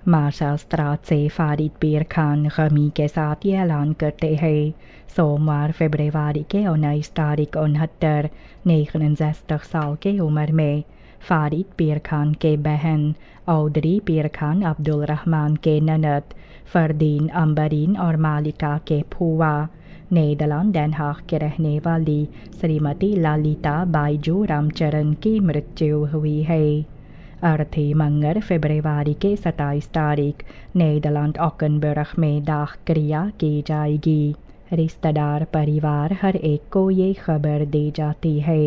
महाराष्ट्र से फारिद पीर खान गमी के साथ ये ऐलान करते हैं। सोमवार फरवरी के 19 तारीख 69 69 साल की उम्र में फारिद पीर खान के बहन औदरी पीर खान अब्दुल रहमान के ननद फरदीन अम्बरीन और मालिका के फूआ नीदरलैंड Den Haag के रहने वाली श्रीमती ललिता बाईजू रामचरण की मृत्यु हुई है। अर्थी मंगल फरवरी के 27 तारीख नीदरलैंड ऑकनबर्ग में दाह क्रिया की जाएगी। रिश्तेदार परिवार हर एक को ये खबर दी जाती है।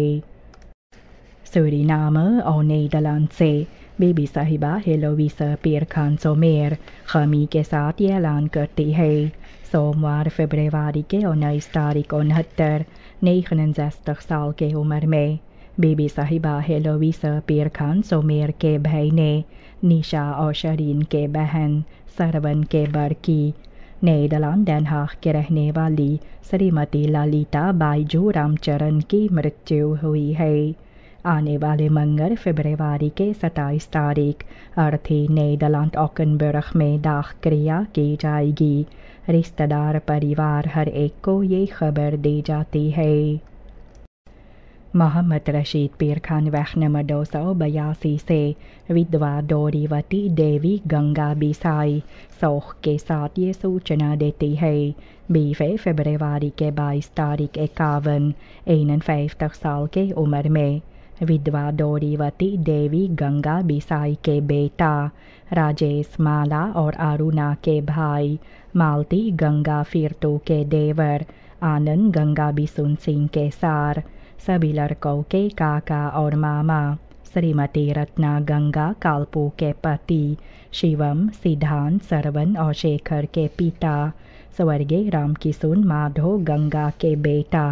सूरीनाम और नीदरलैंड से बीबी साहिबा हेलोवीसा पीर खान सोमेर खमी के साथ ये ऐलान करती है। सोमवार फरवरी के 19 तारीख 69 69 साल की उम्र में बीबी साहिबा हेलोवीसा पीर खान सोमेर के भाई ने निशा और शरीन के बहन सरवन के बड़की नीदरलैंड Den Haag के रहने वाली श्रीमती ललिता बाईजू रामचरण की मृत्यु हुई है। आने वाले मंगल फरवरी के 27 तारीख अर्थी नीदरलैंड ऑकनबर्ग में दाह क्रिया की जाएगी। रिश्तेदार परिवार हर एक को ये खबर दी जाती है। मोहम्मद रशीद पीर खान वह नंबर 282 से विधवा डोरीवती देवी गंगा बिसाई शोक के साथ ये सूचना देती है। 20 फरवरी के 22 तारीख 51 साल की उम्र में विधवा डोरीवती देवी गंगा बिसाई के बेटा राजेश माला और अरुणा के भाई मालती गंगा फिरतू के देवर आनंद गंगा बिसुन सिंह के सार सभी लड़कों के काका और मामा श्रीमती रत्ना गंगा कालपू के पति शिवम सिद्धांत सरवन और शेखर के पिता स्वर्गीय रामकिशोर माधव गंगा के बेटा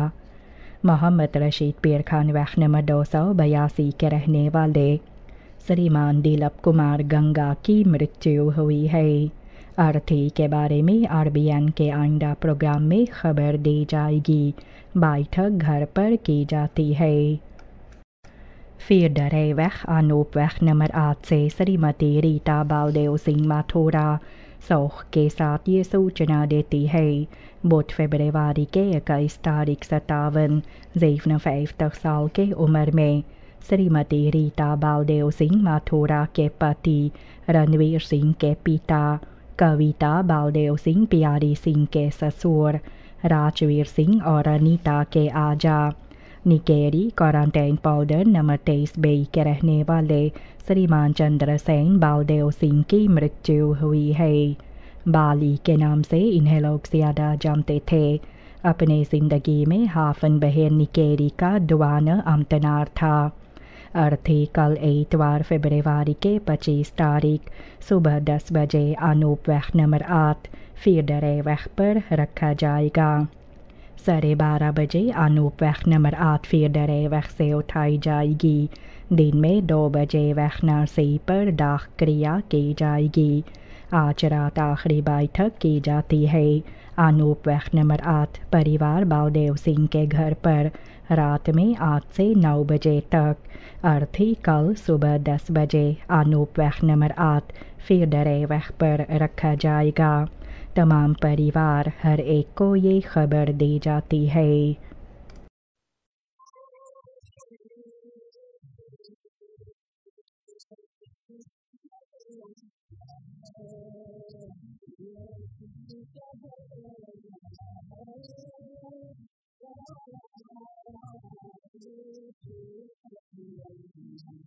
मोहम्मद रशीद पीर खान वह नंबर 282 के रहने वाले श्रीमान दिलीप कुमार गंगा की मृत्यु हुई है। अर्थी के बारे में RBN के आइंदा प्रोग्राम में खबर दी जाएगी। बैठक घर पर की जाती है। फिर डरे वह अनूप वह नंबर 8 से श्रीमती रीता बालदेव सिंह माथुरा शोक के साथ ये सूचना देती है। 2 फरवरी के 21 तारीख 57 साल की उम्र में श्रीमती रीता बालदेव सिंह माथुरा के पति रणवीर सिंह के पिता कविता बालदेव सिंह प्यारी सिंह के ससुर राजवीर सिंह और अनीता के आजा निकेरी क्वारंटाइन पाउडर नंबर 23 बी के रहने वाले श्रीमान चंद्र सेन बालदेव सिंह की मृत्यु हुई है। बाली के नाम से इन्हें लोग ज़्यादा जानते थे। अपने ज़िंदगी में हाफन बहन निकेरी का दुआना अमतनार था। अर्थी कल इतवार फरवरी के 25 तारीख सुबह 10 बजे अनूप वह नंबर 8 फिर डरे वह पर रखा जाएगा। 12:30 बजे अनूप वह नंबर 8 फिर डरे वह से उठाई जाएगी। दिन में 2 बजे वह नरसी पर दाह क्रिया की जाएगी। आज रात आखिरी बैठक की जाती है। अनूप वह नंबर 8 परिवार बालदेव सिंह के घर पर रात में 8 से 9 बजे तक। अर्थी कल सुबह 10 बजे अनूप वह नंबर 8 फिर डरे वह पर रखा जाएगा। तमाम परिवार हर एक को ये खबर दी जाती है।